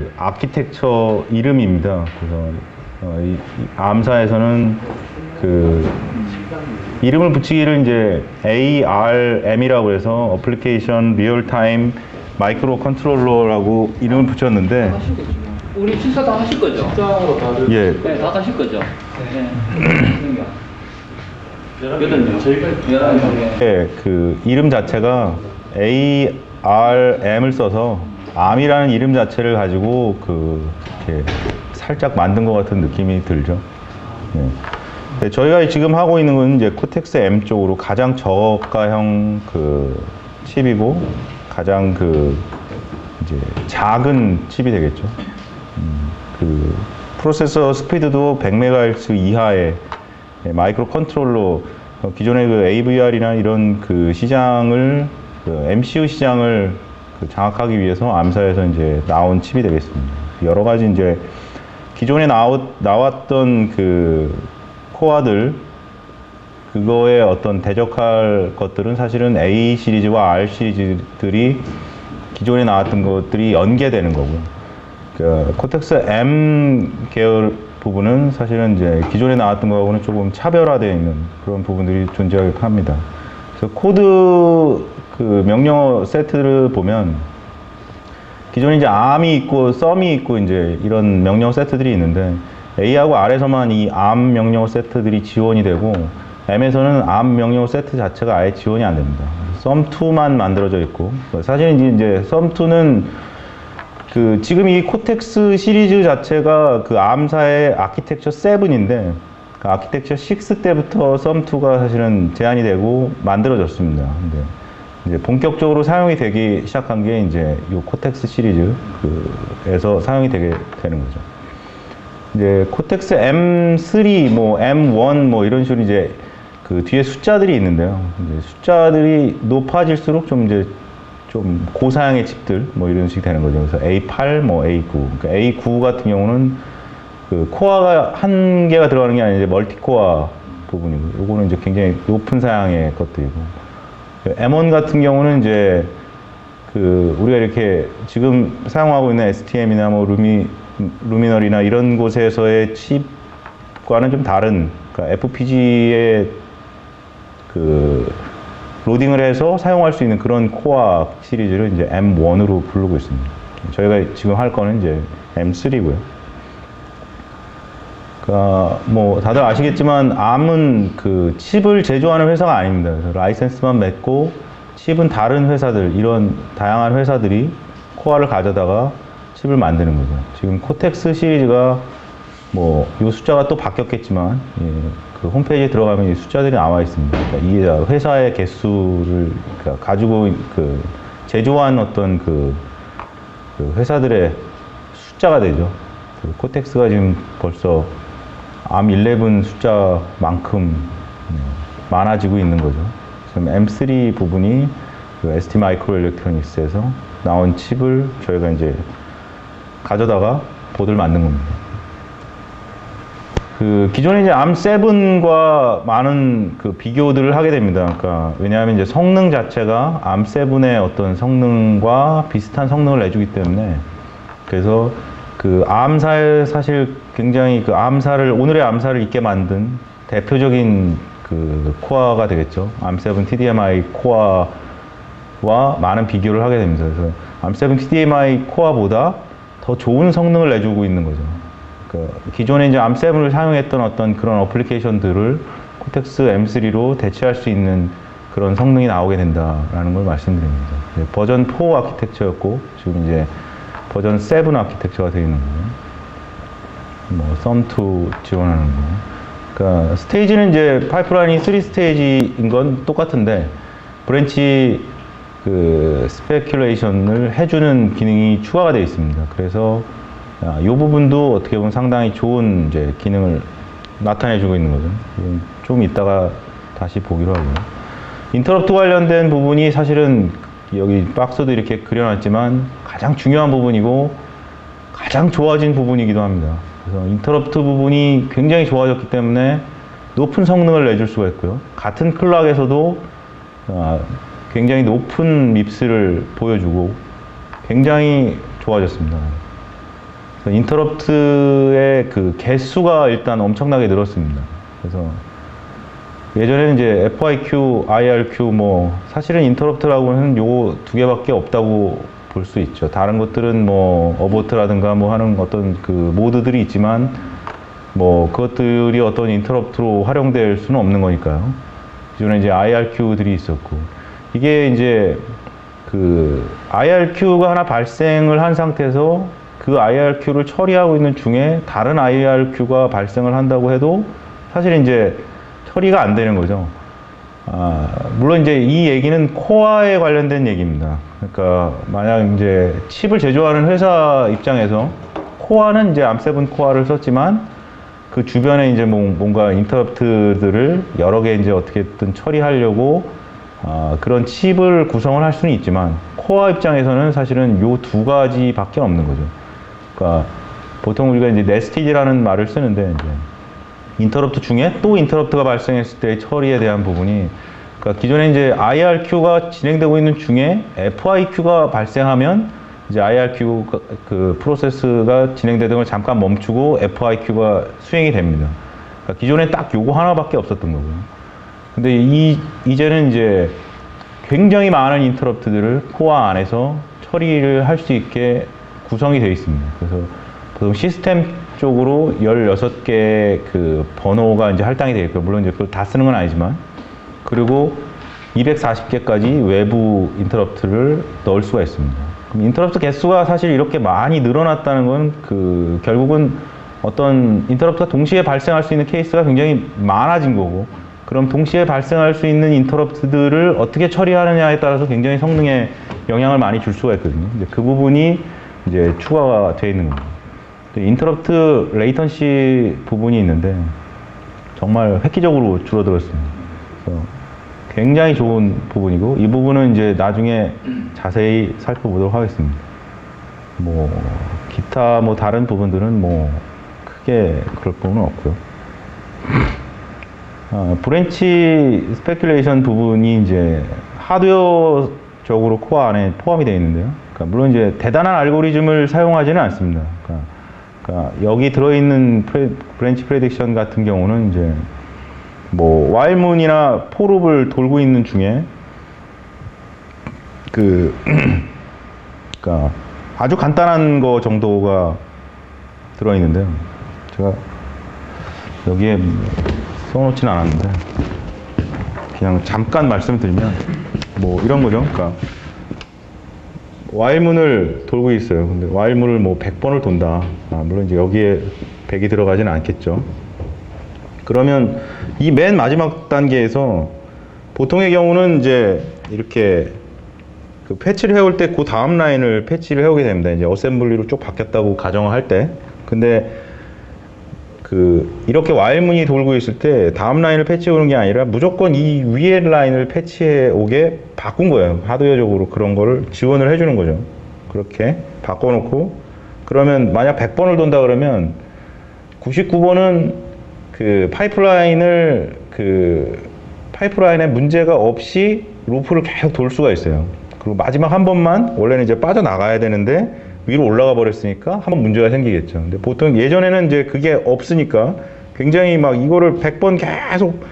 그 아키텍처 이름입니다. 그래서 이 암사에서는 그 이름을 붙이기를 이제 ARM이라고 해서 어플리케이션 리얼타임 마이크로 컨트롤러라고 이름을 붙였는데, 우리 식사 다 하실 거죠? 식당으로 다들 예, 네, 다 하실 거죠? 네. 8명. 저희가 11명. 예, 그 이름 자체가 ARM을 써서 암이라는 이름 자체를 가지고 그 이렇게 살짝 만든 것 같은 느낌이 들죠. 예. 네, 저희가 지금 하고 있는 건 이제 코텍스 M 쪽으로 가장 저가형 그 칩이고 가장 그 이제 작은 칩이 되겠죠. 그 프로세서 스피드도 100MHz 이하의 마이크로 컨트롤러, 기존의 그 AVR이나 이런 그 시장을 그 MCU 시장을 그 장악하기 위해서 암사에서 이제 나온 칩이 되겠습니다. 여러 가지 이제 기존에 나왔던 그 코어들, 그거에 어떤 대적할 것들은 사실은 A 시리즈와 R 시리즈들이 기존에 나왔던 것들이 연계되는 거고요. 그 코텍스 M 계열 부분은 사실은 이제 기존에 나왔던 거하고는 조금 차별화되어 있는 그런 부분들이 존재하기도 합니다. 그래서 코드 그 명령어 세트를 보면 기존에 이제 ARM이 있고 SOM이 있고 이제 이런 명령어 세트들이 있는데, A하고 R에서만 이 ARM 명령어 세트들이 지원이 되고 M에서는 ARM 명령어 세트 자체가 아예 지원이 안 됩니다. SOM2만 만들어져 있고, 사실은 이제 SOM2는 그 지금 이 코텍스 시리즈 자체가 그 ARM사의 아키텍처 7인데 그 아키텍처 6 때부터 SOM2가 사실은 제한이 되고 만들어졌습니다. 근데 이제 본격적으로 사용이 되기 시작한 게 이제 이 코텍스 시리즈 그에서 사용이 되게 되는 거죠. 이제 코텍스 M3, 뭐 M1 뭐 이런 식으로 이제 그 뒤에 숫자들이 있는데요. 이제 숫자들이 높아질수록 좀 이제 좀 고사양의 칩들 뭐 이런 식이 되는 거죠. 그래서 A8, 뭐 A9. 그러니까 A9 같은 경우는 그 코어가 한 개가 들어가는 게 아니라 이제 멀티코어 부분이고, 요거는 이제 굉장히 높은 사양의 것들이고, M1 같은 경우는 이제 그 우리가 이렇게 지금 사용하고 있는 STM이나 뭐 루미널이나 이런 곳에서의 칩과는 좀 다른, 그러니까 FPGA의 그 로딩을 해서 사용할 수 있는 그런 코어 시리즈를 이제 M1으로 부르고 있습니다. 저희가 지금 할 거는 이제 M3고요. 그러니까 뭐 다들 아시겠지만 ARM은 그 칩을 제조하는 회사가 아닙니다. 그래서 라이센스만 맺고 칩은 다른 회사들, 이런 다양한 회사들이 코어를 가져다가 칩을 만드는 거죠. 지금 코텍스 시리즈가 뭐 이 숫자가 또 바뀌었겠지만, 예, 그 홈페이지에 들어가면 이 숫자들이 나와 있습니다. 그러니까 이게 회사의 개수를 그러니까 가지고 그 제조한 어떤 그 회사들의 숫자가 되죠. 그 코텍스가 지금 벌써 ARM11 숫자만큼 많아지고 있는 거죠. 지금 M3 부분이 그 ST 마이크로 일렉트로닉스에서 나온 칩을 저희가 이제 가져다가 보드를 만든 겁니다. 그 기존에 이제 ARM7과 많은 그 비교들을 하게 됩니다. 그러니까 왜냐하면 이제 성능 자체가 ARM7의 어떤 성능과 비슷한 성능을 내주기 때문에, 그래서 그 ARM사에 사실 굉장히 그 ARM사를, 오늘의 ARM사를 있게 만든 대표적인 그 코어가 되겠죠. ARM7 TDMI 코어와 많은 비교를 하게 됩니다. 그래서 ARM7 TDMI 코어보다 더 좋은 성능을 내주고 있는 거죠. 그 기존에 이제 ARM7을 사용했던 어떤 그런 어플리케이션들을 코텍스 M3로 대체할 수 있는 그런 성능이 나오게 된다라는 걸 말씀드립니다. 버전 4 아키텍처였고 지금 이제 버전 7 아키텍처가 되어 있는 거예요. 뭐 SOM2 지원하는 거. 그러니까 스테이지는 이제 파이프라인이 3스테이지인 건 똑같은데 브랜치 그 스페큘레이션을 해주는 기능이 추가가 되어 있습니다. 그래서 이 부분도 어떻게 보면 상당히 좋은 이제 기능을 나타내주고 있는 거죠. 좀 이따가 다시 보기로 하고요. 인터럽트 관련된 부분이 사실은 여기 박스도 이렇게 그려놨지만 가장 중요한 부분이고 가장 좋아진 부분이기도 합니다. 그래서 인터럽트 부분이 굉장히 좋아졌기 때문에 높은 성능을 내줄 수가 있고요. 같은 클락에서도 굉장히 높은 밉스를 보여주고 굉장히 좋아졌습니다. 인터럽트의 그 개수가 일단 엄청나게 늘었습니다. 그래서 예전에는 이제 FIQ, IRQ 뭐 사실은 인터럽트라고는 요거 두 개밖에 없다고 볼 수 있죠. 다른 것들은 뭐 어버트라든가 뭐 하는 어떤 그 모드들이 있지만 뭐 그것들이 어떤 인터럽트로 활용될 수는 없는 거니까요. 기존에 이제 IRQ들이 있었고 이게 이제 그 IRQ가 하나 발생을 한 상태에서 그 IRQ를 처리하고 있는 중에 다른 IRQ가 발생을 한다고 해도 사실 이제 처리가 안 되는 거죠. 물론 이제 이 얘기는 코어에 관련된 얘기입니다. 그러니까 만약 이제 칩을 제조하는 회사 입장에서 코어는 이제 암7 코어를 썼지만 그 주변에 이제 뭔가 인터럽트들을 여러 개 이제 어떻게든 처리하려고 그런 칩을 구성을 할 수는 있지만 코어 입장에서는 사실은 요 두 가지밖에 없는 거죠. 그러니까 보통 우리가 이제 네스티드라는 말을 쓰는데 이제 인터럽트 중에 또 인터럽트가 발생했을 때의 처리에 대한 부분이 그러니까 기존에 이제 IRQ가 진행되고 있는 중에 FIQ가 발생하면 이제 IRQ 그 프로세스가 진행되던 걸 잠깐 멈추고 FIQ가 수행이 됩니다. 그러니까 기존에 딱 요거 하나밖에 없었던 거고요. 근데 이제는 이제 굉장히 많은 인터럽트들을 코어 안에서 처리를 할 수 있게 구성이 되어 있습니다. 그래서 보통 시스템 쪽으로 16개의 그 번호가 이제 할당이 되어 있고요. 물론 이제 그걸 다 쓰는 건 아니지만. 그리고 240개까지 외부 인터럽트를 넣을 수가 있습니다. 그럼 인터럽트 개수가 사실 이렇게 많이 늘어났다는 건 그 결국은 어떤 인터럽트가 동시에 발생할 수 있는 케이스가 굉장히 많아진 거고 그럼 동시에 발생할 수 있는 인터럽트들을 어떻게 처리하느냐에 따라서 굉장히 성능에 영향을 많이 줄 수가 있거든요. 이제 그 부분이 이제 추가가 되어 있는 겁니다. 인터럽트 레이턴시 부분이 있는데 정말 획기적으로 줄어들었습니다. 그래서 굉장히 좋은 부분이고 이 부분은 이제 나중에 자세히 살펴보도록 하겠습니다. 뭐 기타 뭐 다른 부분들은 뭐 크게 그럴 부분은 없고요. 브랜치 스페큘레이션 부분이 이제 하드웨어적으로 코어 안에 포함이 되어 있는데요. 그러니까 물론 이제 대단한 알고리즘을 사용하지는 않습니다. 그러니까 여기 들어있는 브랜치 프레딕션 같은 경우는 이제 뭐 와일문이나 포룹을 돌고 있는 중에 그러니까 아주 간단한 거 정도가 들어있는데요. 제가 여기에 써놓지는 않았는데 그냥 잠깐 말씀드리면 뭐 이런 거죠. 그러니까 와일문을 돌고 있어요. 근데 와일문을 뭐 100번을 돈다. 물론 이제 여기에 100이 들어가지는 않겠죠. 그러면 이 맨 마지막 단계에서 보통의 경우는 이제 이렇게 그 패치를 해올 때 그 다음 라인을 패치를 해오게 됩니다. 이제 어셈블리로 쭉 바뀌었다고 가정을 할 때. 근데 이렇게 와일문이 돌고 있을 때 다음 라인을 패치해 오는 게 아니라 무조건 이 위에 라인을 패치해 오게 바꾼 거예요. 하드웨어적으로 그런 거를 지원을 해주는 거죠. 그렇게 바꿔놓고 그러면 만약 100번을 돈다 그러면 99번은 파이프라인에 문제가 없이 루프를 계속 돌 수가 있어요. 그리고 마지막 한 번만 원래는 이제 빠져나가야 되는데 위로 올라가 버렸으니까 한 번 문제가 생기겠죠. 근데 보통 예전에는 이제 그게 없으니까 굉장히 막 이거를 100번 계속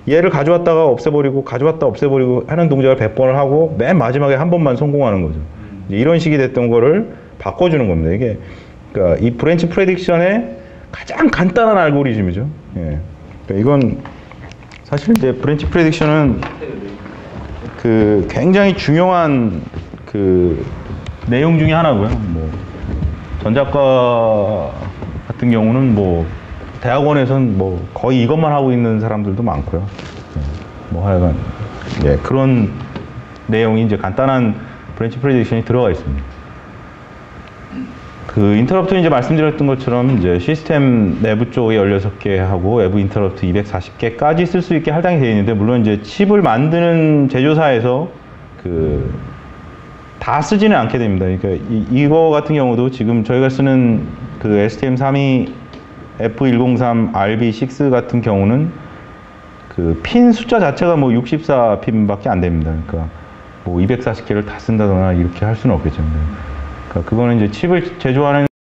얘를 가져왔다가 없애버리고 가져왔다 없애버리고 하는 동작을 100번을 하고 맨 마지막에 한 번만 성공하는 거죠. 이런 식이 됐던 거를 바꿔주는 겁니다. 이게 그러니까 이 브랜치 프레딕션의 가장 간단한 알고리즘이죠. 예. 그러니까 이건 사실 이제 브랜치 프레딕션은 굉장히 중요한 내용 중에 하나고요. 뭐 전작가 같은 경우는 뭐 대학원에서는 뭐 거의 이것만 하고 있는 사람들도 많고요. 뭐 하여간 그런 내용이 이제 간단한 브랜치 프레딕션이 들어가 있습니다. 인터럽트는 이제 말씀드렸던 것처럼 이제 시스템 내부 쪽에 16개 하고 외부 인터럽트 240개까지 쓸 수 있게 할당이 되어 있는데 물론 이제 칩을 만드는 제조사에서 다 쓰지는 않게 됩니다. 그러니까 이거 같은 경우도 지금 저희가 쓰는 STM32 F103 RB6 같은 경우는 핀 숫자 자체가 뭐 64핀밖에 안 됩니다. 그러니까 뭐 240개를 다 쓴다거나 이렇게 할 수는 없겠죠. 그러니까 그거는 이제 칩을 제조하는